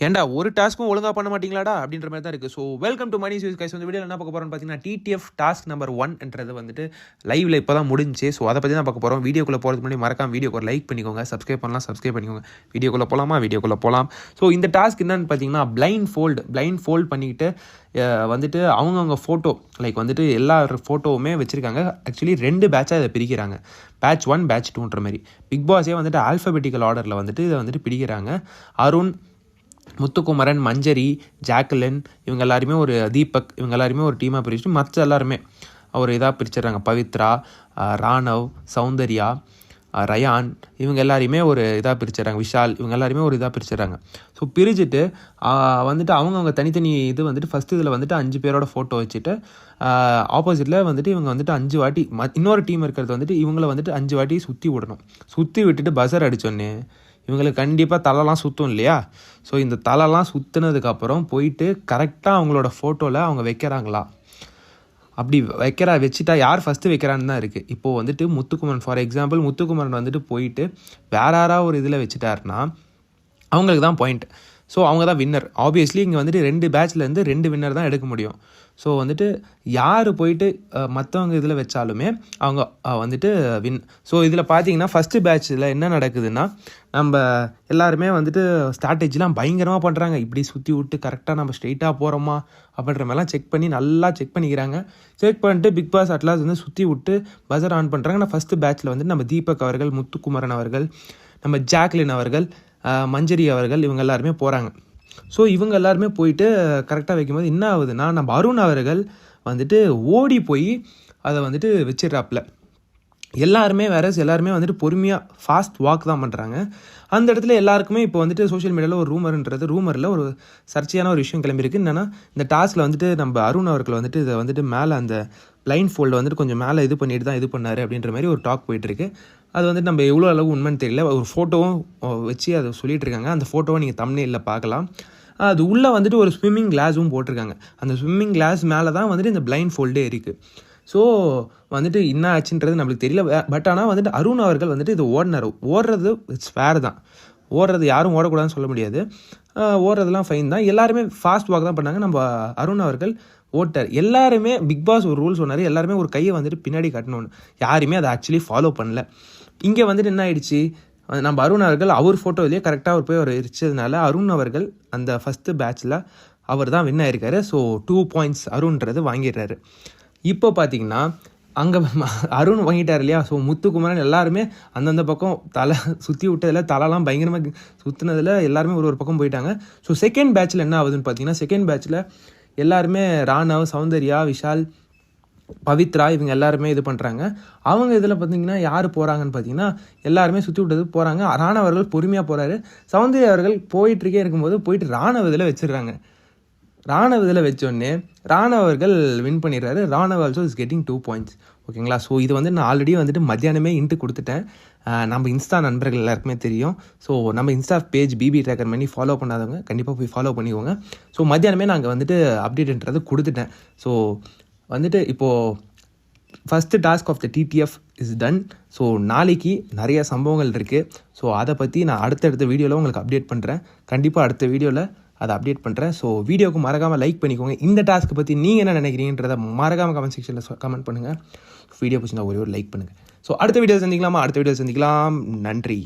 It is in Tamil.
ஏன்டா ஒரு டாஸ்க்கும் ஒழுங்காக பண்ண மாட்டீங்களாடா அப்படின்ற மாதிரி தான் இருக்குது. So welcome to money Swiss guys. வந்து வீடியோ என்ன பார்க்க போகிறோம்னு பார்த்தீங்கன்னா டிடிஎஃப் டாஸ்க் நம்பர் 1 வந்துட்டு லைவில் இப்போ தான் முடிஞ்சு. ஸோ அதை பற்றி தான் பார்க்க போகிறோம். வீடியோக்குள்ளே போகிறதுக்கு முன்னாடி மறக்காம வீடியோக்கு ஒரு லைக் பண்ணிக்கோங்க, சப்ஸ்கிரைப் பண்ணிக்கோங்க. வீடியோக்குள்ளே போகலாம். ஸோ இந்த டாஸ்க் என்னன்னு பார்த்தீங்கன்னா பிளைண்ட் ஃபோல்ட் பண்ணிக்கிட்டு வந்துட்டு அவங்கவுங்க ஃபோட்டோ லைக் வந்துட்டு எல்லா ஃபோட்டோவுமே வச்சுருக்காங்க. ஆக்சுவலி 2 பேட்சாக இதை பிரிக்கிறாங்க, பேட்ச் 1 பேட்ச் 2ன்ற மாதிரி. பிக் பாஸே வந்துட்டு ஆல்ஃபபெட்டிக்கல் ஆர்டரில் வந்துட்டு இதை வந்துட்டு பிடிக்கிறாங்க. அருண், முத்துக்குமரன், மஞ்சரி, ஜாக்லின் இவங்க எல்லாருமே ஒரு தீபக் இவங்க எல்லாருமே ஒரு டீமாக பிரிச்சுட்டு மற்ற எல்லாருமே ஒரு இதாக பிரிச்சிடுறாங்க. பவித்ரா, ராணவ், சௌந்தர்யா, ரயான் இவங்க எல்லாரையுமே ஒரு இதாக பிரிச்சிடறாங்க. விஷால் இவங்க எல்லாருமே ஒரு இதாக பிரிச்சிடறாங்க. ஸோ பிரிச்சுட்டு வந்துட்டு அவங்கவுங்க தனித்தனி இது வந்துட்டு ஃபஸ்ட்டு இதில் வந்துட்டு 5 பேரோட ஃபோட்டோ வச்சுட்டு ஆப்போசிட்டில் வந்துட்டு இவங்க வந்துட்டு 5 வாட்டி இன்னொரு டீம் இருக்கிறது வந்துட்டு இவங்கள வந்துட்டு 5 வாட்டி சுற்றி விடணும். சுற்றி விட்டுட்டு பஸர் அடித்தோன்னே இவங்களுக்கு கண்டிப்பாக தலைலாம் சுற்றும் இல்லையா? ஸோ இந்த தலைலாம் சுற்றுனதுக்கப்புறம் போயிட்டு கரெக்டாக அவங்களோட ஃபோட்டோவில் அவங்க வைக்கிறாங்களா, அப்படி வச்சுட்டா யார் ஃபஸ்ட்டு வைக்கிறான்னு தான் இருக்குது. இப்போது வந்துட்டு முத்துக்குமரன் ஃபார் எக்ஸாம்பிள் முத்துக்குமரன் வந்துட்டு போயிட்டு வேற யாராவது ஒரு இதில் வச்சுட்டாருன்னா அவங்களுக்கு தான் பாயிண்ட். ஸோ அவங்க தான் வின்னர். ஆப்வியஸ்லி இங்கே வந்துட்டு 2 பேட்ச்லேருந்து 2 வின்னர் தான் எடுக்க முடியும். ஸோ வந்துட்டு யார் போயிட்டு மற்றவங்க இதில் வச்சாலுமே அவங்க வந்துட்டு வின். ஸோ இதில் பார்த்தீங்கன்னா ஃபஸ்ட்டு பேட்சில் என்ன நடக்குதுன்னா நம்ம எல்லாருமே வந்துட்டு ஸ்ட்ராட்டஜிலாம் பயங்கரமாக பண்ணுறாங்க. இப்படி சுற்றி விட்டு கரெக்டாக நம்ம ஸ்ட்ரெயிட்டாக போகிறோமா அப்படின்ற மாதிரிலாம் நல்லா செக் பண்ணிக்கிறாங்க. செக் பண்ணிட்டு பிக் பாஸ் அட்லாஸ் வந்து சுற்றி விட்டு பஸர் ஆன் பண்ணுறாங்க. நான் ஃபஸ்ட்டு பேட்சில் வந்துட்டு நம்ம தீபக் அவர்கள், முத்துக்குமரன் அவர்கள், நம்ம ஜாக்லின் அவர்கள், மஞ்சரி அவர்கள் இவங்க எல்லாருமே போகிறாங்க. ஸோ இவங்க எல்லாருமே போயிட்டு கரெக்டாக வைக்கும்போது என்ன ஆகுதுன்னா நம்ம அருண் அவர்கள் வந்துட்டு ஓடி போய் அதை வந்துட்டு வச்சிடறாப்புல. எல்லாருமே வந்துட்டு பொறுமையாக ஃபாஸ்ட் வாக் தான் பண்ணுறாங்க. அந்த இடத்துல எல்லாருக்குமே இப்போ வந்துட்டு சோஷியல் மீடியாவில் ஒரு ரூமரில் ஒரு சர்ச்சையான ஒரு விஷயம் கிளம்பியிருக்கு. என்னென்னா இந்த டாஸ்கில் வந்துட்டு நம்ம அருண் அவர்கள் வந்துட்டு இதை வந்துட்டு மேலே அந்த பிளைண்ட் ஃபோல்டை வந்துட்டு கொஞ்சம் மேலே இது பண்ணிட்டு தான் இது பண்ணார் அப்படின்ற மாதிரி ஒரு டாக் போயிட்டுருக்கு. அது வந்துட்டு நம்ம எவ்வளோ அளவு உண்மைன்னு தெரியல. ஒரு ஃபோட்டோவும் வச்சு அதை சொல்லிட்டு இருக்காங்க. அந்த ஃபோட்டோவை நீங்கள் தம்ப்நெயிலில் பார்க்கலாம். அது உள்ளே வந்துட்டு ஒரு ஸ்விம்மிங் கிளாஸும் போட்டிருக்காங்க. அந்த ஸ்விம்மிங் கிளாஸ் மேலே தான் வந்துட்டு இந்த பிளைண்ட் ஃபோல்டே இருக்குது. ஸோ வந்துட்டு என்ன ஆச்சுன்றது நம்மளுக்கு தெரியல. பட் ஆனால் வந்துட்டு அருண் அவர்கள் வந்துட்டு இது ஓடுறது இட்ஸ் ஃபேர் தான். ஓடுறது யாரும் ஓடக்கூடாதுன்னு சொல்ல முடியாது. ஓடுறதுலாம் ஃபைன் தான். எல்லாருமே ஃபாஸ்ட் வாக் தான் பண்ணாங்க. நம்ம அருண் அவர்கள் ஓட்டார். எல்லாருமே பிக் பாஸ் ஒரு ரூல் சொன்னார், எல்லாருமே ஒரு கையை வந்துட்டு பின்னாடி கட்டணும்னு. யாருமே அதை ஆக்சுவலி ஃபாலோ பண்ணல. இங்கே வந்துட்டு என்ன ஆயிடுச்சு, நம்ம அருண் அவர்கள் அவர் ஃபோட்டோவிலேயே கரெக்டாக அவர் போய் அவர் இருச்சதுனால அருண் அவர்கள் அந்த ஃபஸ்ட்டு பேட்சில் அவர் தான் வின் ஆயிருக்காரு. ஸோ 2 பாயிண்ட்ஸ் அருண்ன்றது வாங்கிடுறாரு. இப்போ பார்த்தீங்கன்னா அங்கே அருண் வாங்கிட்டார் இல்லையா? ஸோ முத்துக்குமரன் எல்லாருமே அந்தந்த பக்கம் தலை சுற்றி விட்டதில் தலைலாம் பயங்கரமாக சுற்றுனதில் எல்லாருமே ஒரு பக்கம் போயிட்டாங்க. ஸோ செகண்ட் பேட்சில் என்ன ஆகுதுன்னு பார்த்தீங்கன்னா செகண்ட் பேட்சில் எல்லாருமே ராணவ், சௌந்தர்யா, விஷால், பவித்ரா இவங்க எல்லாருமே இது பண்ணுறாங்க. அவங்க இதில் பார்த்தீங்கன்னா யார் போகிறாங்கன்னு பார்த்தீங்கன்னா எல்லாருமே சுற்றி விட்டது போகிறாங்க. ராணவ் அவர்கள் பொறுமையாக போகிறாரு. சௌந்தர்யா அவர்கள் இருக்கும்போது போயிட்டு ராணவ் இதில் வச்சிடுறாங்க. ராணவ் இதில் வச்சோடனே ராணவ் அவர்கள் வின் பண்ணிடுறாரு. Raanav also is getting 2 points. ஓகேங்களா? ஸோ இது வந்து நான் ஆல்ரெடி வந்துட்டு மத்தியானமே இன்ட்டு கொடுத்துட்டேன். நம்ம இன்ஸ்டா நண்பர்கள் எல்லாருக்குமே தெரியும். ஸோ நம்ம இன்ஸ்டா பேஜ் பிபி ட்ராக்கர் பண்ணி ஃபாலோ பண்ணாதவங்க கண்டிப்பாக போய் ஃபாலோ பண்ணிக்கோங்க. ஸோ மத்தியானமே நாங்கள் வந்துட்டு அப்டேட்ன்றது கொடுத்துட்டேன். ஸோ வந்துட்டு இப்போது first task of the TDF is done. So நாளைக்கு நிறைய சம்பவங்கள் இருக்குது. ஸோ அதை பற்றி நான் அடுத்தடுத்த வீடியோவில் உங்களுக்கு அப்டேட் பண்ணுறேன். கண்டிப்பாக அடுத்த வீடியோவில் அதை அப்டேட் பண்ணுறேன். ஸோ வீடியோவுக்கு மறக்காமல் லைக் பண்ணிக்கோங்க. இந்த டாஸ்க்கை பற்றி நீங்கள் என்ன நினைக்கிறீங்கன்றதை மறக்காமல் கமெண்ட் செக்ஷனில் கமெண்ட் பண்ணுங்கள். வீடியோ பிடிச்சிருந்தா ஒரே ஒரு லைக் பண்ணுங்கள். ஸோ அடுத்த வீடியோ சந்திக்கலாம். நன்றி.